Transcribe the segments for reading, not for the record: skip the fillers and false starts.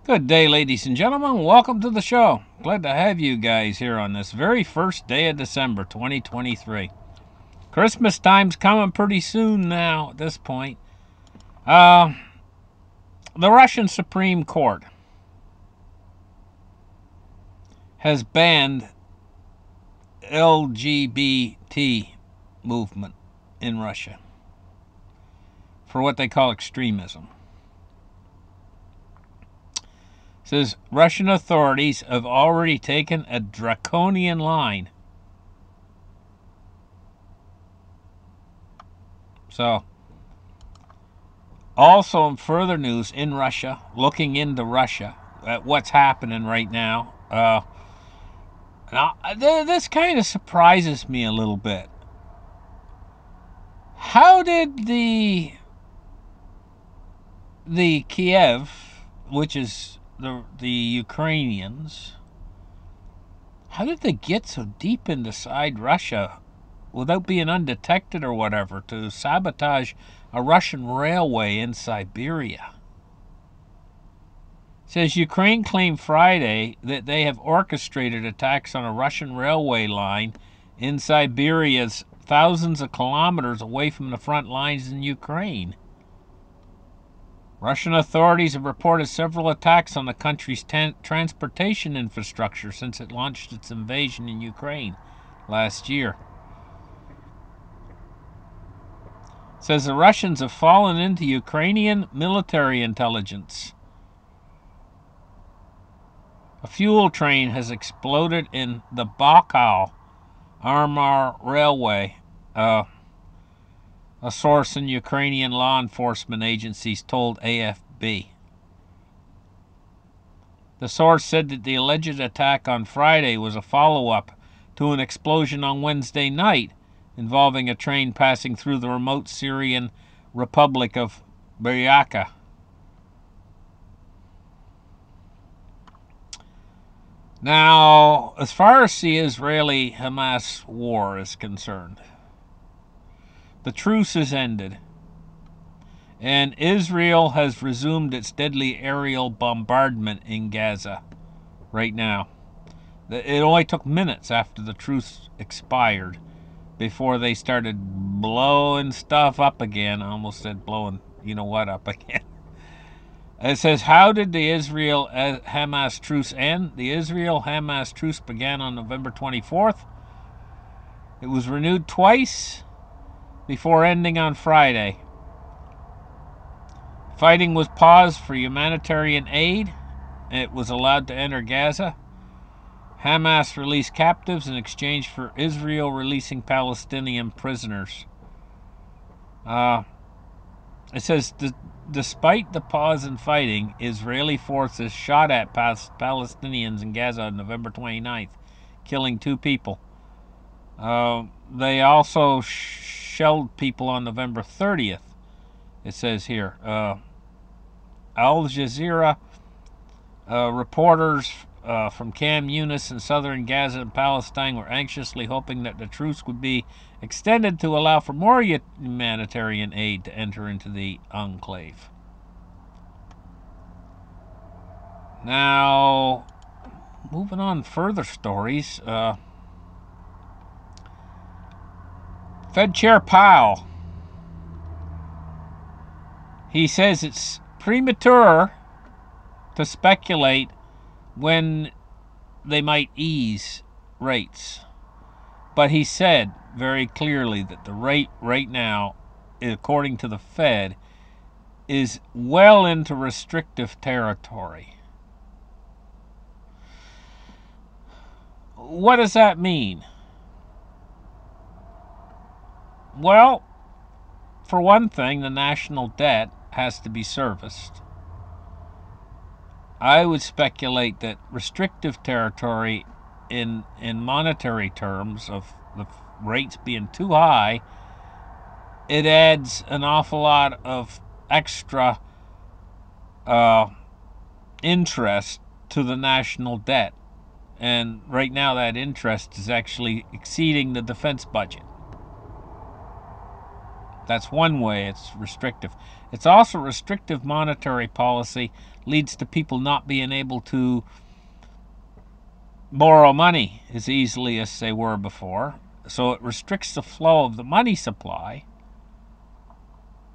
Good day, ladies and gentlemen. Welcome to the show. Glad to have you guys here on this very first day of December 2023. Christmas time's coming pretty soon now at this point. The Russian Supreme Court has banned LGBT movement in Russia for what they call extremism. It says Russian authorities have already taken a draconian line. So, also in further news in Russia, looking into Russia at what's happening right now. This kind of surprises me a little bit. How did the Kiev, which is the Ukrainians, how did they get so deep inside Russia without being undetected or whatever to sabotage a Russian railway in Siberia? It says Ukraine claimed Friday that they have orchestrated attacks on a Russian railway line in Siberia's thousands of kilometers away from the front lines in Ukraine. Russian authorities have reported several attacks on the country's transportation infrastructure since it launched its invasion in Ukraine last year. It says the Russians have fallen into Ukrainian military intelligence. A fuel train has exploded in the Baikal Armor Railway. A source in Ukrainian law enforcement agencies told AFP. The source said that the alleged attack on Friday was a follow-up to an explosion on Wednesday night involving a train passing through the remote Syrian Republic of Buryaka. Now, as far as the Israeli-Hamas war is concerned, the truce has ended, and Israel has resumed its deadly aerial bombardment in Gaza right now. It only took minutes after the truce expired before they started blowing stuff up again. I almost said blowing, up again. It says, how did the Israel-Hamas truce end? The Israel-Hamas truce began on November 24th. It was renewed twice before ending on Friday. Fighting was paused for humanitarian aid. It was allowed to enter Gaza. Hamas released captives in exchange for Israel releasing Palestinian prisoners. It says, despite the pause in fighting, Israeli forces shot at Palestinians in Gaza on November 29th, killing 2 people. They also shelled people on November 30th, it says here. Al Jazeera reporters from Khan Yunis in southern Gaza and Palestine were anxiously hoping that the truce would be extended to allow for more humanitarian aid to enter into the enclave. Now, moving on further stories, Fed Chair Powell, he says it's premature to speculate when they might ease rates. But he said very clearly that the rate right now, according to the Fed, is well into restrictive territory. What does that mean? Well, for one thing, the national debt has to be serviced. I would speculate that restrictive territory in monetary terms of the rates being too high, it adds an awful lot of extra interest to the national debt. And right now that interest is actually exceeding the defense budget. That's one way it's restrictive. It's also restrictive monetary policy leads to people not being able to borrow money as easily as they were before. So it restricts the flow of the money supply.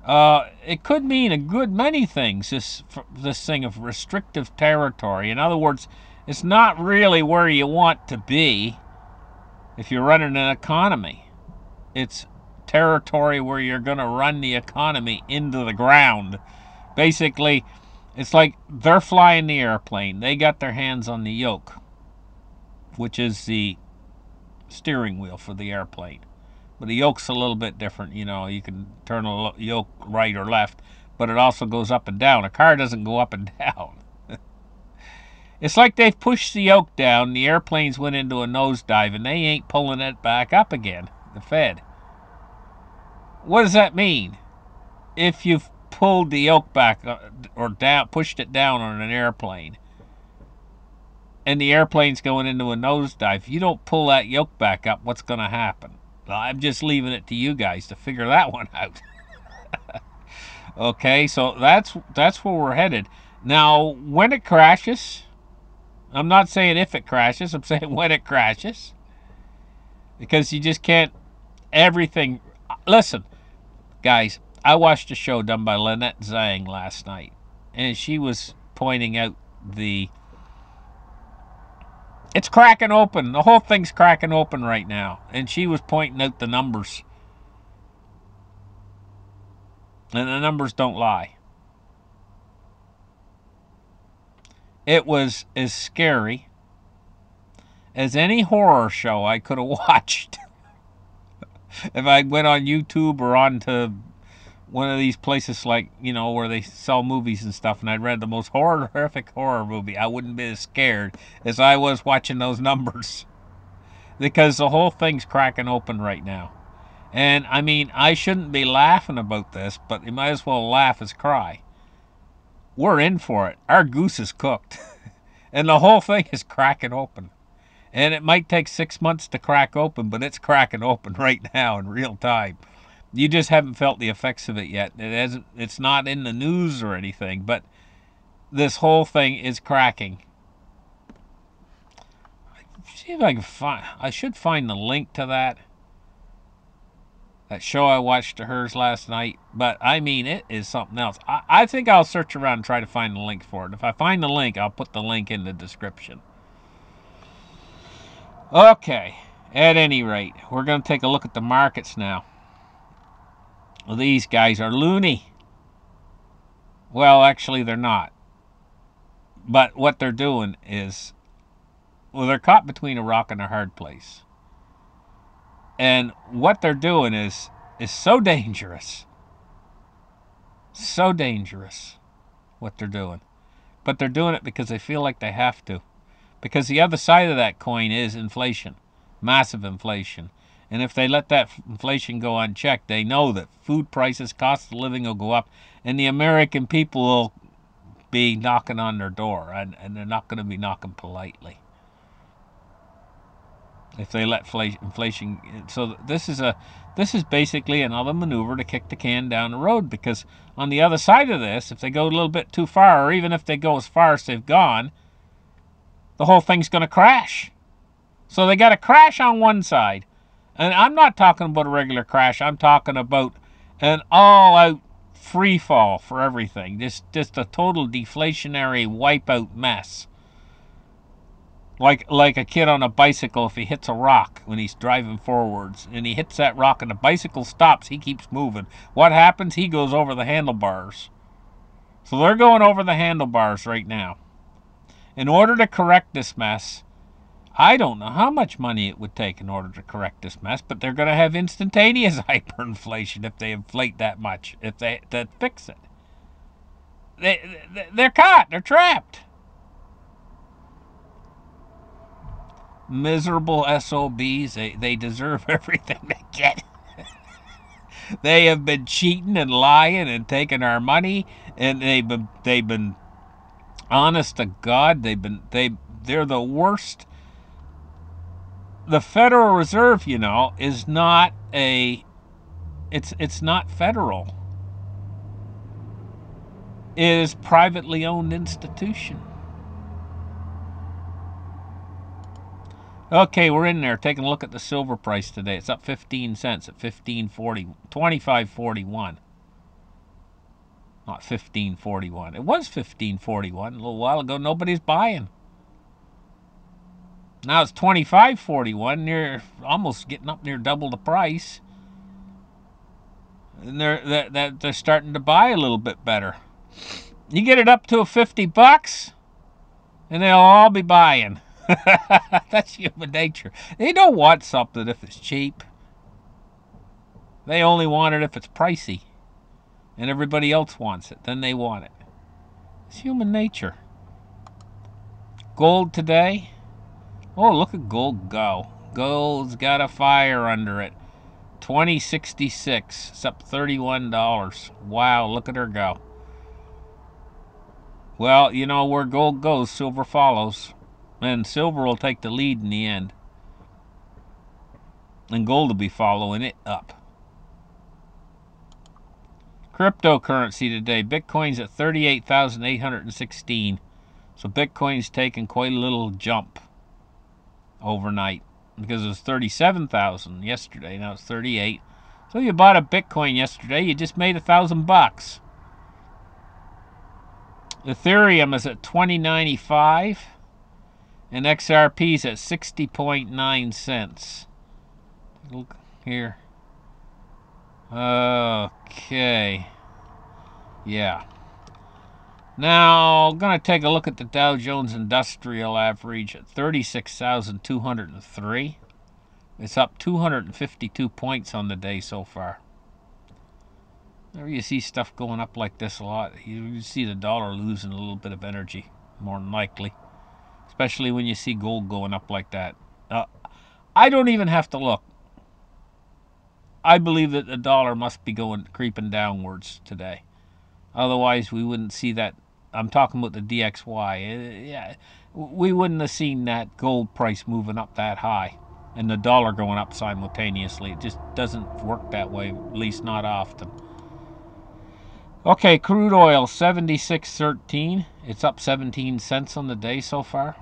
It could mean a good many things, this thing of restrictive territory. In other words, it's not really where you want to be if you're running an economy. It's territory where you're going to run the economy into the ground. Basically, it's like they're flying the airplane. They got their hands on the yoke, which is the steering wheel for the airplane. But the yoke's a little bit different. You know, you can turn a yoke right or left, but it also goes up and down. A car doesn't go up and down. It's like they've pushed the yoke down, the airplanes went into a nosedive, and they ain't pulling it back up again, the Fed. What does that mean? If you've pulled the yoke back or down, pushed it down on an airplane, and the airplane's going into a nosedive, if you don't pull that yoke back up, what's going to happen? I'm just leaving it to you guys to figure that one out. Okay, so that's where we're headed. Now, when it crashes, I'm not saying if it crashes, I'm saying when it crashes. Because you just can't, everything. Listen, guys, I watched a show done by Lynette Zhang last night, and she was pointing out it's cracking open. The whole thing's cracking open right now. And she was pointing out the numbers. And the numbers don't lie. It was as scary as any horror show I could have watched. If I went on YouTube or onto one of these places like, you know, where they sell movies and stuff, and I'd read the most horrific horror movie, I wouldn't be as scared as I was watching those numbers. Because the whole thing's cracking open right now. And, I mean, I shouldn't be laughing about this, but you might as well laugh as cry. We're in for it. Our goose is cooked. And the whole thing is cracking open. And it might take 6 months to crack open, but it's cracking open right now in real time. You just haven't felt the effects of it yet. It's not in the news or anything, but this whole thing is cracking. See if I can find. I should find the link to that show I watched of hers last night. But I mean, it is something else. I think I'll search around and try to find the link for it. If I find the link, I'll put the link in the description. Okay. At any rate, we're going to take a look at the markets now. Well, these guys are loony. Well, actually, they're not. But what they're doing is, well, they're caught between a rock and a hard place. And what they're doing is so dangerous. So dangerous, what they're doing. But they're doing it because they feel like they have to. Because the other side of that coin is inflation. Massive inflation. And if they let that inflation go unchecked, they know that food prices, cost of living will go up, and the American people will be knocking on their door, and they're not going to be knocking politely. If they let inflation, so this is basically another maneuver to kick the can down the road, because on the other side of this, if they go a little bit too far, or even if they go as far as they've gone, the whole thing's going to crash. So they got to crash on one side. And I'm not talking about a regular crash. I'm talking about an all-out free fall for everything. Just a total deflationary wipeout mess. Like a kid on a bicycle, if he hits a rock when he's driving forwards, and he hits that rock and the bicycle stops, he keeps moving. What happens? He goes over the handlebars. So they're going over the handlebars right now. In order to correct this mess, I don't know how much money it would take in order to correct this mess, but they're going to have instantaneous hyperinflation if they inflate that much, if they fix it. They're caught. They're trapped. Miserable SOBs. They deserve everything they get. They have been cheating and lying and taking our money, and they've been honest to God. They're the worst. The Federal Reserve, you know, is not a it's not federal. It is privately owned institution. Okay, we're in there taking a look at the silver price today. It's up 15 cents at 25.41. Not 15.41. It was 15.41 a little while ago. Nobody's buying. Now it's 25.41, near almost getting up near double the price. And they're starting to buy a little bit better. You get it up to $50, and they'll all be buying. That's human nature. They don't want something if it's cheap. They only want it if it's pricey. And everybody else wants it. Then they want it. It's human nature. Gold today. Oh, look at gold go. Gold's got a fire under it. 2066. It's up $31. Wow, look at her go. Well, you know, where gold goes, silver follows. And silver will take the lead in the end. And gold will be following it up. Cryptocurrency today. Bitcoin's at 38,816. So Bitcoin's taken quite a little jump overnight. Because it was 37,000 yesterday. Now it's 38. So you bought a Bitcoin yesterday. You just made $1,000. Ethereum is at 20.95. And XRP's at 60.9 cents. Look here. Okay. Yeah. Now, I'm going to take a look at the Dow Jones Industrial Average at 36,203. It's up 252 points on the day so far. Whenever you see stuff going up like this a lot, you see the dollar losing a little bit of energy, more than likely. Especially when you see gold going up like that. I don't even have to look. I believe that the dollar must be creeping downwards today. Otherwise, we wouldn't see that. I'm talking about the DXY. Yeah, we wouldn't have seen that gold price moving up that high and the dollar going up simultaneously. It just doesn't work that way, at least not often. Okay, crude oil, 76.13. It's up 17 cents on the day so far.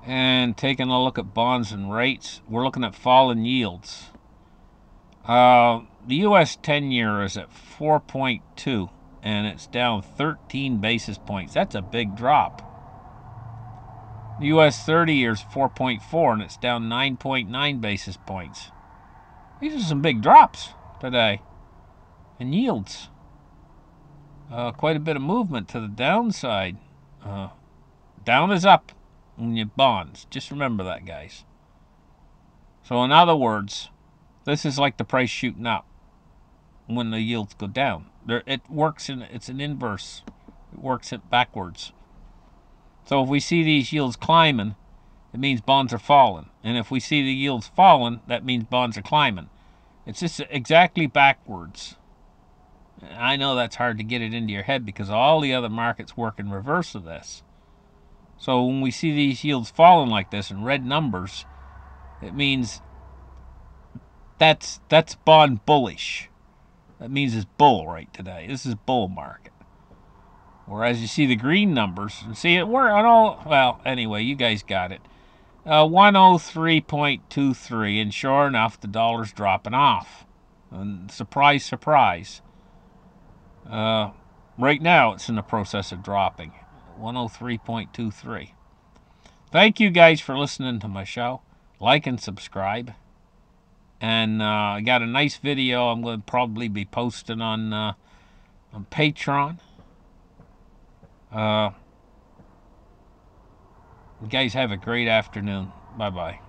And taking a look at bonds and rates, we're looking at falling yields. The U.S. 10-year is at 4.2, and it's down 13 basis points. That's a big drop. The U.S. 30-year is 4.4, and it's down 9.9 basis points. These are some big drops today. And yields. Quite a bit of movement to the downside. Down is up in your bonds. Just remember that, guys. So in other words, this is like the price shooting up when the yields go down. It's an inverse. It works it backwards. So if we see these yields climbing, it means bonds are falling. And if we see the yields falling, that means bonds are climbing. It's just exactly backwards. I know that's hard to get it into your head because all the other markets work in reverse of this. So when we see these yields falling like this in red numbers, it means that's bond bullish. That means it's bull right today. This is bull market. Whereas you see the green numbers, and see it work on all, well, anyway, you guys got it. 103.23, and sure enough, the dollar's dropping off. And surprise, surprise. Right now, it's in the process of dropping. 103.23. Thank you guys for listening to my show. Like and subscribe. And I got a nice video I'm going to probably be posting on Patreon. You guys have a great afternoon. Bye-bye.